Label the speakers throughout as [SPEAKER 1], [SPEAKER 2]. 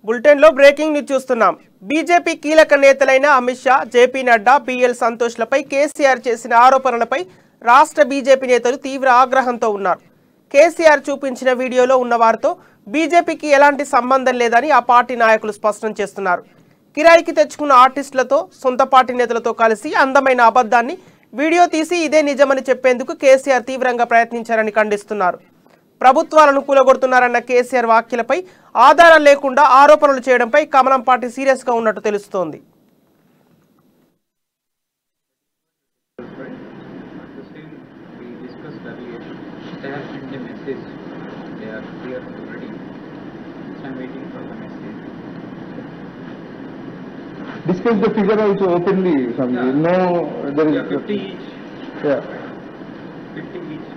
[SPEAKER 1] Bulletin లో breaking news చూస్తున్నాం. BJP కీలక నేతలైన అమిత్ షా, జేపీ నడ్డా, బిఎల్ సంతోష్లపై కేసీఆర్ చేసిన ఆరోపణలపై రాష్ట్ర బీజేపీ నేతలు తీవ్ర ఆగ్రహంతో ఉన్నారు. కేసీఆర్ చూపించిన వీడియోలో ఉన్న వారితో బీజేపీకి ఎలాంటి సంబంధం లేదని ఆ పార్టీ నాయకులు స్పష్టం చేస్తున్నారు. కిరాయికి తెచ్చుకున్న ఆర్టిస్టులతో, సొంత పార్టీ నేతలతో కలిసి అందమైన అబద్ధాన్ని వీడియో తీసి ఇదే నిజమని చెప్పేందుకు కేసీఆర్ తీవ్రంగా ప్రయత్నించారని ఖండిస్తున్నారు. ప్రభుత్వాలను కూలగొడుతున్నారన్న కేసీఆర్ వ్యాఖ్యలపై ఆధారం లేకుండా ఆరోపణలు చేయడంపై కమలం పార్టీ సీరియస్ గా ఉన్నట్టు తెలుస్తోంది.
[SPEAKER 2] Discuss the figure also openly.
[SPEAKER 3] Yeah.
[SPEAKER 2] No, there is
[SPEAKER 3] 50 each.
[SPEAKER 2] Yeah.
[SPEAKER 3] 50 each.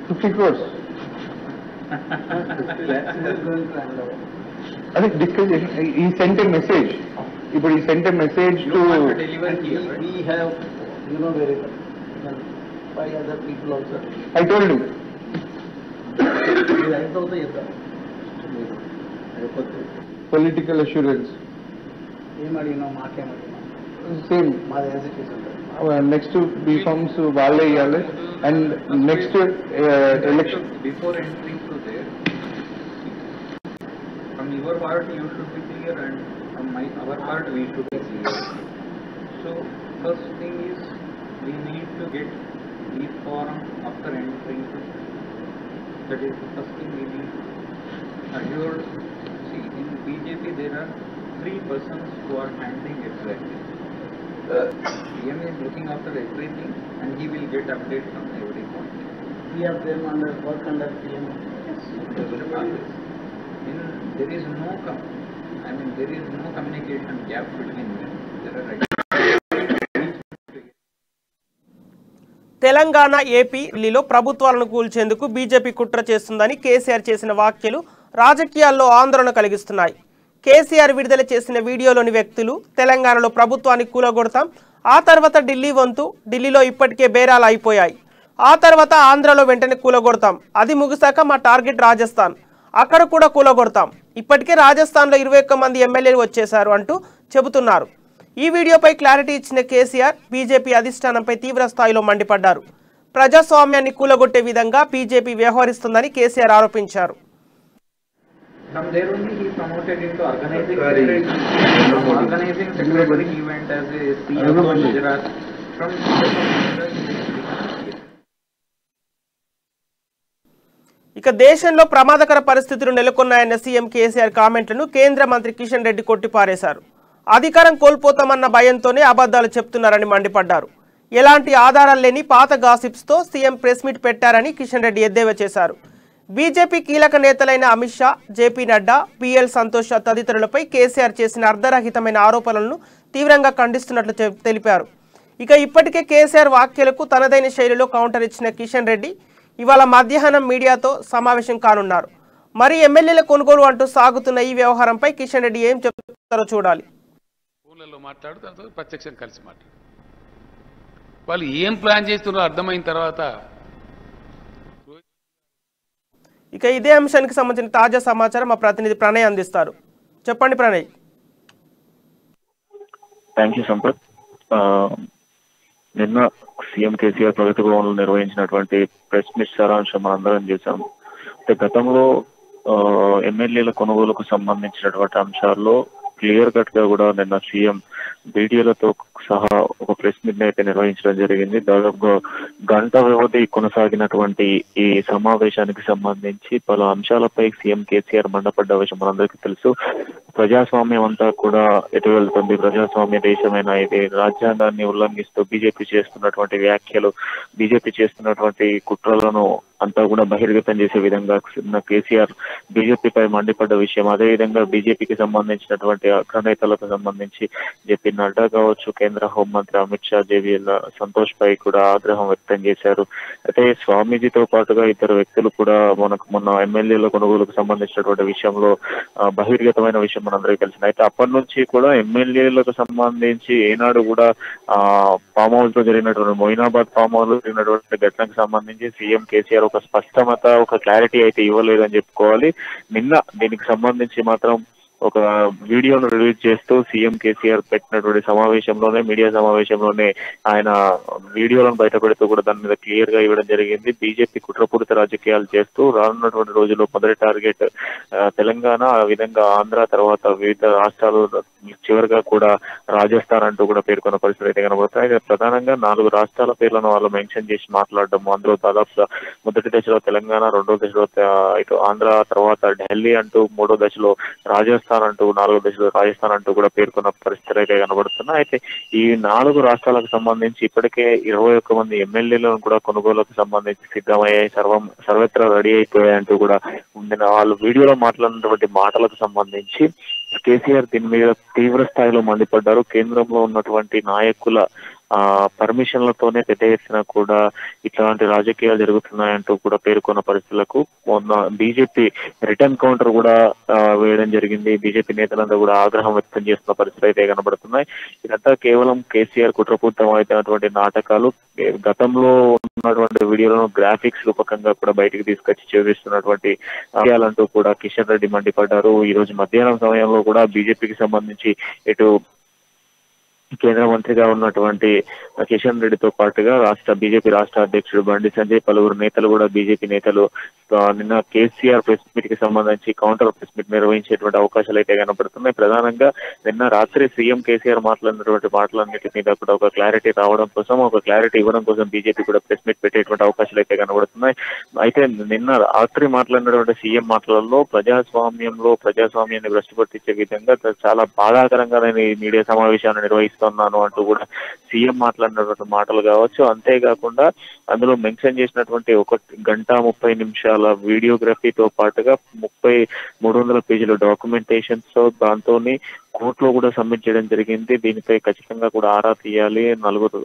[SPEAKER 2] 50 crores. I think discuss. He sent a message. But he sent a message
[SPEAKER 3] You
[SPEAKER 2] to.
[SPEAKER 3] want to deliver here, right?
[SPEAKER 4] We have, very five other people also.
[SPEAKER 2] I told him. Political assurance. Same. Next B-forms valle iyale and next election.
[SPEAKER 3] Before entering to there, from your part you should be clear and from our part we should be clear. So first thing is we need to get each forum after entering to. That is the first thing we need. Assured. See, in BJP there are 3 persons who are handling exactly. PM is looking after everything and he will get update from every point.
[SPEAKER 4] We have them work under PM.
[SPEAKER 3] Yes. There is no communication gap between them. There are
[SPEAKER 1] Telangana, AP, ఢిల్లీలో ప్రభుత్వాలను కూల్చేందుకు BJP కుట్ర చేస్తుందని కేసీఆర్ చేసిన వ్యాఖ్యలు రాజకీయాల్లో ఆందోళన కలిగిస్తున్నాయి. కేసీఆర్ విడుదల చేసిన వీడియోలోని వ్యక్తులు తెలంగాణలో ప్రభుత్వాన్ని కూలగొడతాం, ఆ తర్వాత ఢిల్లీ వంతు, ఢిల్లీలో ఇప్పటికే బేరాలు అయిపోయాయి, ఆ తర్వాత ఆంధ్రలో వెంటనే కూలగొడతాం, అది ముగిశాక మా టార్గెట్ రాజస్థాన్, అక్కడ కూడా కూలగొడతాం, ఇప్పటికే రాజస్థాన్లో 21 మంది ఎమ్మెల్యేలు వచ్చేశారు అంటూ చెబుతున్నారు. ఈ వీడియోపై క్లారిటీ ఇచ్చిన కేసీఆర్ బీజేపీ అధిష్టానంపై తీవ్ర స్థాయిలో మండిపడ్డారు. ప్రజాస్వామ్యాన్ని కూలగొట్టే విధంగా బీజేపీ వ్యవహరిస్తుందని కేసీఆర్ ఆరోపించారు.
[SPEAKER 3] From there only he promoted into organizing secretary event as a CEO of Gujarat. From
[SPEAKER 1] ఇక దేశంలో ప్రమాదకర పరిస్థితులు నెలకొన్నాయన్న సీఎం కేసీఆర్ కామెంట్లను కేంద్ర మంత్రి కిషన్ రెడ్డి కొట్టిపారేశారు. అధికారం కోల్పోతామన్న భయంతోనే అబద్ధాలు చెప్తున్నారని మండిపడ్డారు. ఎలాంటి ఆధారాలు లేని పాత గాసిప్స్తో సీఎం ప్రెస్ మీట్ పెట్టారని కిషన్ రెడ్డి ఎద్దేవా చేశారు. బీజేపీ కీలక నేతలైన అమిత్ షా, జేపీ నడ్డా, బిఎల్ సంతోష్ తదితరులపై కేసీఆర్ చేసిన అర్ధరహితమైన ఆరోపణలను తీవ్రంగా ఖండిస్తున్నట్లు తెలిపారు. ఇక ఇప్పటికే కేసీఆర్ వ్యాఖ్యలకు తనదైన శైలిలో కౌంటర్ ఇచ్చిన కిషన్ రెడ్డి ఇవాళ మధ్యాహ్నం మీడియాతో సమావేశం కానున్నారు. మరి ఎమ్మెల్యేల కొనుగోలు అంటూ సాగుతున్న ఈ వ్యవహారంపై కిషన్ రెడ్డి ఏం చెప్తారో చూడాలి.
[SPEAKER 5] ఫోన్లలో మాట్లాడు, దాంతో ప్రత్యక్షం కలిసి మాట్లాడు. వాళ్ళు ఏం ప్లాన్ చేస్తున్నారో అర్థమైన తర్వాత
[SPEAKER 1] ఇక ఇదే అంశానికి సంబంధించిన తాజా సమాచారం మా ప్రతినిధి ప్రణయ్ అందిస్తారు. చెప్పండి ప్రణయ్.
[SPEAKER 6] Thank you Sampath. నిన్న సీఎం కేసీఆర్ ప్రగతి భవన్లో నిర్వహించినటువంటి ప్రెస్ మీట్ సారాంశం మనందరం చేశాం. అంటే గతంలో ఎమ్మెల్యేల కొనుగోలుకు సంబంధించినటువంటి అంశాల్లో క్లియర్ కట్ గా కూడా నిన్న సీఎం వీడియోలతో సహా ఒక ప్రెస్ మీట్ అయితే నిర్వహించడం జరిగింది. దాదాపుగా గంట వ్యవధి కొనసాగినటువంటి ఈ సమావేశానికి సంబంధించి పలు అంశాలపై సీఎం కేసీఆర్ మండపడ్డ విషయం మనందరికీ తెలుసు. ప్రజాస్వామ్యం అంతా కూడా ఎటు వెళ్తుంది, ప్రజాస్వామ్య దేశమైన ఇది రాజ్యాంగాన్ని ఉల్లంఘిస్తూ బీజేపీ చేస్తున్నటువంటి వ్యాఖ్యలు, బీజేపీ చేస్తున్నటువంటి కుట్రలను అంతా కూడా బహిర్గతం చేసే విధంగా కేసీఆర్ బీజేపీపై మండిపడ్డ విషయం. అదేవిధంగా బీజేపీకి సంబంధించినటువంటి అగ్రనేతలకు సంబంధించి జేపీ నడ్డా కావచ్చు, కేంద్ర హోంమంత్రి అమిత్ షా, జేవీఎల్ సంతోష్ పై కూడా ఆగ్రహం వ్యక్తం చేశారు. అయితే స్వామీజీతో పాటుగా ఇద్దరు వ్యక్తులు కూడా మొన్న ఎమ్మెల్యేల కొనుగోలుకు సంబంధించినటువంటి విషయంలో బహిర్గతమైన విషయం మనందరికీ తెలిసింది. అయితే అప్పటి నుంచి కూడా ఎమ్మెల్యేలకు సంబంధించి ఏనాడు కూడా ఫామ్ హౌస్ లో జరిగినటువంటి మొయినాబాద్ ఫామ్ హౌస్ లో జరిగినటువంటి ఘటనకు సంబంధించి సీఎం కేసీఆర్ ఒక స్పష్టమత, ఒక క్లారిటీ అయితే ఇవ్వలేదని చెప్పుకోవాలి. నిన్న దీనికి సంబంధించి మాత్రం ఒక వీడియోను రిలీజ్ చేస్తూ సీఎం కేసీఆర్ పెట్టినటువంటి సమావేశంలోనే, మీడియా సమావేశంలోనే ఆయన వీడియోలను బయటపెడుతూ కూడా దాని మీద క్లియర్ గా ఇవ్వడం జరిగింది. బీజేపీ కుట్రపూరిత రాజకీయాలు చేస్తూ రానున్నటువంటి రోజుల్లో మొదటి టార్గెట్ తెలంగాణ, ఆ విధంగా ఆంధ్ర, తర్వాత వివిధ రాష్ట్రాలు, చివరిగా కూడా రాజస్థాన్ అంటూ కూడా పేర్కొన్న పరిస్థితి అయితే కనబడుతున్నాయి. ప్రధానంగా 4 రాష్ట్రాల పేర్లను వాళ్ళు మెన్షన్ చేసి మాట్లాడడం, అందులో దాదాపుగా మొదటి దశలో తెలంగాణ, రెండో దశలో ఇటు ఆంధ్ర, తర్వాత ఢిల్లీ అంటూ, మూడో దశలో రాజస్థాన్ అంటూ, 4వ దశలో రాజస్థాన్ అంటూ కూడా పేర్కొన్న పరిస్థితులు అయితే కనబడుతున్నాయి. అయితే ఈ 4 రాష్ట్రాలకు సంబంధించి ఇప్పటికే 21 మంది ఎమ్మెల్యేలను కూడా కొనుగోలుకు సంబంధించి సిద్ధమయ్యాయి, సర్వత్రా రెడీ అయిపోయాయంటూ కూడా వాళ్ళు వీడియోలో మాట్లాడినటువంటి మాటలకు సంబంధించి కేసీఆర్ దీని మీద తీవ్ర స్థాయిలో మండిపడ్డారు. కేంద్రంలో ఉన్నటువంటి నాయకుల పర్మిషన్లతోనే పెద్ద ఎత్తున కూడా ఇట్లాంటి రాజకీయాలు జరుగుతున్నాయంటూ కూడా పేర్కొన్న పరిస్థితులకు మొన్న బీజేపీ రిటర్న్ కౌంటర్ కూడా వేయడం జరిగింది. బీజేపీ నేతలంతా కూడా ఆగ్రహం వ్యక్తం చేస్తున్న పరిస్థితులు అయితే కనబడుతున్నాయి. ఇదంతా కేవలం కేసీఆర్ కుట్రపూరితమైనటువంటి నాటకాలు. గతంలో ఉన్నటువంటి వీడియోలను గ్రాఫిక్స్ రూపకంగా కూడా బయటికి తీసుకొచ్చి చూపిస్తున్నటువంటి విషయాలంటూ కూడా కిషన్ రెడ్డి మండిపడ్డారు. ఈ రోజు మధ్యాహ్నం సమయంలో కూడా బీజేపీకి సంబంధించి ఇటు కేంద్ర మంత్రిగా ఉన్నటువంటి కిషన్ రెడ్డితో పాటుగా బీజేపీ రాష్ట్ర అధ్యక్షుడు బండి సంజయ్, పలువురు నేతలు కూడా బీజేపీ నేతలు నిన్న కేసీఆర్ ప్రెస్ మీట్ కి సంబంధించి కౌంటర్ ప్రెస్ మీట్ నిర్వహించేటువంటి అవకాశాలు అయితే కనబడుతున్నాయి. ప్రధానంగా నిన్న రాత్రి సీఎం కేసీఆర్ మాట్లాడినటువంటి మాటలన్నిటి మీద కూడా ఒక క్లారిటీ రావడం కోసం, ఒక క్లారిటీ ఇవ్వడం కోసం బీజేపీ కూడా ప్రెస్ మీట్ పెట్టేటువంటి అవకాశాలు అయితే కనబడుతున్నాయి. అయితే నిన్న రాత్రి మాట్లాడినటువంటి సీఎం మాటలలో ప్రజాస్వామ్యాన్ని భ్రష్టుపట్టించే విధంగా చాలా బాధాకరంగా నేను ఈ మీడియా సమావేశాన్ని నిర్వహిస్తున్నాను అంటూ కూడా సీఎం మాట్లాడినటువంటి మాటలు కావచ్చు. అంతేకాకుండా అందులో మెన్షన్ చేసినటువంటి 1 గంట 30 నిమిషాల వీడియోగ్రఫీతో పాటుగా 300 పేజీల డాక్యుమెంటేషన్స్ తో దాంతోని కోర్టులో కూడా సబ్మిట్ చేయడం జరిగింది. దీనిపై ఖచ్చితంగా కూడా ఆరా తీయాలి.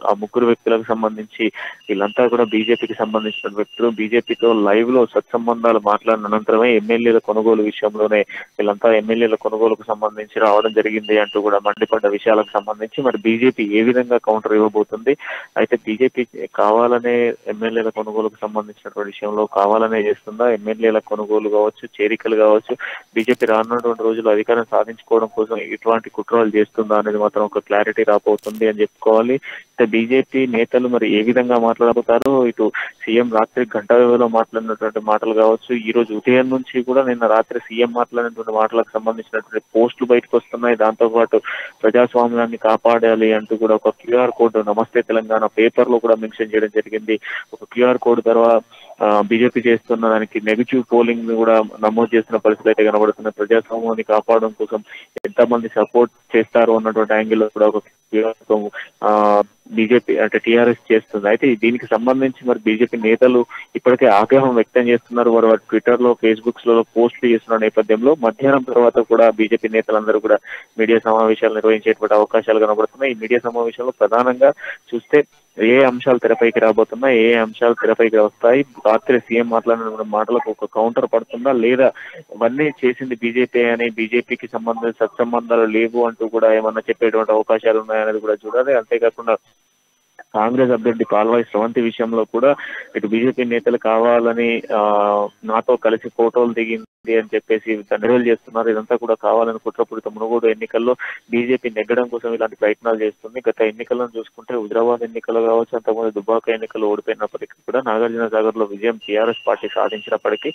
[SPEAKER 6] ఆ ముగ్గురు వ్యక్తులకు సంబంధించి వీళ్ళంతా కూడా బీజేపీకి సంబంధించిన వ్యక్తులు. బీజేపీతో లైవ్ లో సత్సంబంధాలు మాట్లాడిన అనంతరమే ఎమ్మెల్యేల కొనుగోలు విషయంలోనే వీళ్ళంతా ఎమ్మెల్యేల కొనుగోలుకు సంబంధించి రావడం జరిగింది అంటూ కూడా మండిపడ్డ విషయాలకు సంబంధించి మరి బీజేపీ ఏ విధంగా కౌంటర్ ఇవ్వబోతుంది? అయితే బీజేపీ కావాలనే ఎమ్మెల్యేల కొనుగోలుకు సంబంధించినటువంటి విషయంలో కావాలనే చేస్తుందా? ఎమ్మెల్యేల కొనుగోలు కావచ్చు, చేరికలు కావచ్చు, బీజేపీ రానున్నటువంటి రోజుల్లో అధికారం సాధించుకోవడం కోసం ఇటువంటి కుట్రలు చేస్తుందా అనేది మాత్రం ఒక క్లారిటీ రాబోతుంది అని చెప్పుకోవాలి. అయితే బీజేపీ నేతలు మరి ఏ విధంగా మాట్లాడబోతారు? ఇటు సీఎం రాత్రి గంట వ్యవధిలో మాట్లాడినటువంటి మాటలు కావచ్చు, ఈ రోజు ఉదయం నుంచి కూడా నిన్న రాత్రి సీఎం మాట్లాడినటువంటి మాటలకు సంబంధించినటువంటి పోస్టులు బయటకు వస్తున్నాయి. దాంతోపాటు ప్రజాస్వామ్యాన్ని కాపాడాలి అంటూ కూడా ఒక క్యూఆర్ కోడ్ నమస్తే తెలంగాణ పేపర్ లో కూడా మెన్షన్ చేయడం జరిగింది. ఒక క్యూఆర్ కోడ్ ద్వారా బీజేపీ చేస్తున్న దానికి నెగిటివ్ పోలింగ్ ని కూడా నమోదు చేస్తున్న పరిస్థితులు అయితే కనబడుతున్నాయి. ప్రజాస్వామ్యాన్ని కాపాడడం కోసం ఎంతమంది సపోర్ట్ చేస్తారు అన్నటువంటి యాంగిల్ లో కూడా ఒక బీజేపీ అంటే టీఆర్ఎస్ చేస్తుంది. అయితే దీనికి సంబంధించి మరి బీజేపీ నేతలు ఇప్పటికే ఆగ్రహం వ్యక్తం చేస్తున్నారు. వారు ట్విట్టర్ లో, ఫేస్బుక్స్ లో పోస్టులు చేస్తున్న నేపథ్యంలో మధ్యాహ్నం తర్వాత కూడా బీజేపీ నేతలందరూ కూడా మీడియా సమావేశాలు నిర్వహించేటువంటి అవకాశాలు కనబడుతున్నాయి. ఈ మీడియా సమావేశంలో ప్రధానంగా చూస్తే ఏ అంశాలు తెరపైకి రాబోతున్నాయి, ఏ అంశాలు తెరపైకి వస్తాయి, రాత్రి సీఎం మాట్లాడిన మాటలకు ఒక కౌంటర్ పడుతుందా, లేదా ఇవన్నీ చేసింది బీజేపీ అని, బీజేపీకి సత్సంబంధాలు లేవు అంటూ కూడా ఏమన్నా చెప్పేటువంటి అవకాశాలు ఉన్నాయనేది కూడా చూడాలి. అంతేకాకుండా కాంగ్రెస్ అభ్యర్థి పాల్వాయి స్రవంతి విషయంలో కూడా ఇటు బీజేపీ నేతలు కావాలని నాతో కలిసి ఫోటోలు దిగింది అని చెప్పేసి దండలు చేస్తున్నారు. ఇదంతా కూడా కావాలని కుట్రపూరిత మునుగోడు ఎన్నికల్లో బీజేపీ నెగ్గడం కోసం ఇలాంటి ప్రయత్నాలు చేస్తుంది. గత ఎన్నికలను చూసుకుంటే హుజరాబాద్ ఎన్నికలు కావచ్చు, అంతకుముందు దుబ్బాక ఎన్నికలు ఓడిపోయినప్పటికీ కూడా నాగార్జున సాగర్ లో విజయం టీఆర్ఎస్ పార్టీ సాధించినప్పటికీ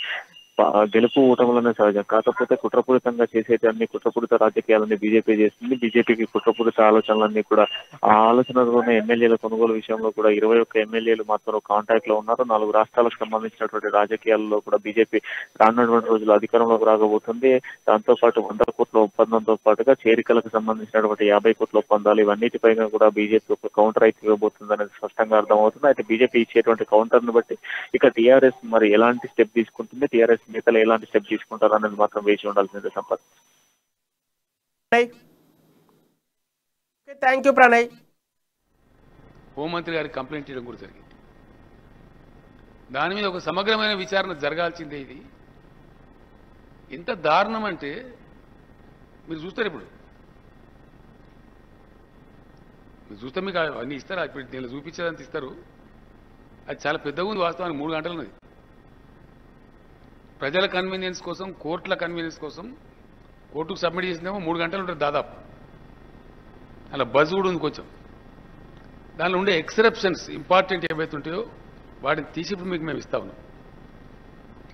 [SPEAKER 6] గెలుపు ఓటములనే సహజం. కాకపోతే కుట్రపూరితంగా చేసేటన్ని కుట్రపూరిత రాజకీయాలన్నీ బీజేపీ చేస్తుంది. బీజేపీకి కుట్రపూరిత ఆలోచనలన్నీ కూడా ఆ ఆలోచనలోనే ఎమ్మెల్యేల కొనుగోలు విషయంలో కూడా 21 ఎమ్మెల్యేలు మాత్రం కాంటాక్ట్ లో ఉన్నారు. 4 రాష్ట్రాలకు సంబంధించినటువంటి రాజకీయాల్లో కూడా బీజేపీ రానున్నటువంటి రోజులు అధికారంలోకి రాకపోతుంది. దాంతో పాటు 100 కోట్ల ఒప్పందంతో పాటుగా చేరికలకు సంబంధించినటువంటి 50 కోట్ల ఒప్పందాలు, ఇవన్నిటిపైన కూడా బీజేపీ ఒక కౌంటర్ అయితే ఇవ్వబోతుంది అనేది స్పష్టంగా అర్థమవుతుంది. అయితే బీజేపీ ఇచ్చేటువంటి కౌంటర్ ను బట్టి ఇక టీఆర్ఎస్ మరి ఎలాంటి స్టెప్ తీసుకుంటుంది, టీఆర్ఎస్ నేతలు ఎలాంటి స్టెప్ తీసుకుంటారు అనేది మాత్రం వేచి ఉండాల్సిందే. సంపత్.
[SPEAKER 1] Thank you Pranay.
[SPEAKER 5] హోంమంత్రి గారికి కంప్లైంట్ చేయడం కూడా జరిగింది. దాని మీద ఒక సమగ్రమైన విచారణ జరగాల్సిందే. ఇది ఎంత దారుణం అంటే మీరు చూస్తారు, ఇప్పుడు మీరు చూస్తే మీకు అన్నీ ఇస్తారా? ఇప్పుడు నేను చూపించేదంత ఇస్తారు. అది చాలా పెద్దగా ఉంది, వాస్తవానికి 3 గంటలు ఉన్నది. ప్రజల కన్వీనియన్స్ కోసం, కోర్టుల కన్వీనియన్స్ కోసం కోర్టుకు సబ్మిట్ చేసిందేమో 3 గంటలు ఉంటుంది దాదాపు. అలా బజ్ కూడా ఉంది కొంచెం. దానిలో ఉండే ఎక్సెప్షన్స్ ఇంపార్టెంట్ ఏవైతే ఉంటాయో వాటిని తీసి ఇప్పుడు మీకు మేము ఇస్తా ఉన్నాం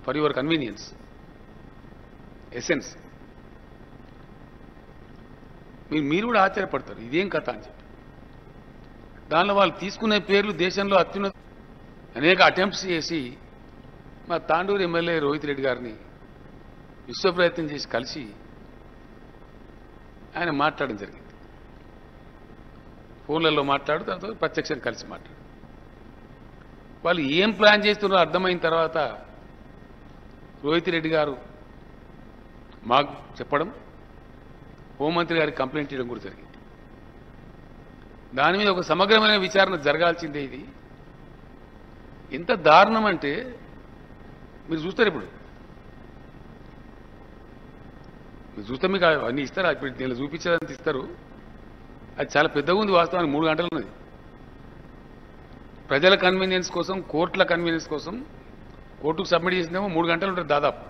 [SPEAKER 5] ఫర్ యువర్ కన్వీనియన్స్. ఎసెన్స్ మీరు కూడా ఆశ్చర్యపడతారు ఇదేం కథ అని చెప్పి. దానిలో వాళ్ళు తీసుకునే పేర్లు దేశంలో అత్యున్నత అనేక అటెంప్ట్స్ చేసి మా తాండూరు ఎమ్మెల్యే రోహిత్ రెడ్డి గారిని విశ్వ ప్రయత్నం చేసి కలిసి ఆయన మాట్లాడడం జరిగింది. ఫోన్లలో మాట్లాడు, తర్వాత ప్రత్యక్షంగా కలిసి మాట్లాడు. వాళ్ళు ఏం ప్లాన్ చేస్తున్నారో అర్థమైన తర్వాత రోహిత్ రెడ్డి గారు మాకు చెప్పడం, హోంమంత్రి గారికి కంప్లైంట్ చేయడం కూడా జరిగింది. దాని మీద ఒక సమగ్రమైన విచారణ జరగాల్సిందే. ఇది ఎంత దారుణం అంటే మీరు చూస్తారు. ఇప్పుడు మీరు చూస్తే మీకు అన్నీ ఇస్తారా? ఇప్పుడు నేను చూపించేదంత ఇస్తారు. అది చాలా పెద్దగా ఉంది వాస్తవానికి. 3 గంటలు ఉన్నది. ప్రజల కన్వీనియన్స్ కోసం, కోర్టుల కన్వీనియన్స్ కోసం కోర్టుకు సబ్మిట్ చేసిందేమో 3 గంటలు ఉంటుంది దాదాపు.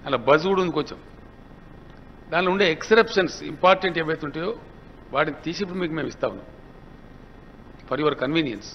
[SPEAKER 5] అలా బజ్ కూడా ఉంది కొంచెం. దానిలో ఉండే ఎక్సెప్షన్స్ ఇంపార్టెంట్ ఏవైతే ఉంటాయో వాటిని తీసి ఇప్పుడు మీకు మేము ఇస్తా ఉన్నాం ఫర్ యువర్ కన్వీనియన్స్.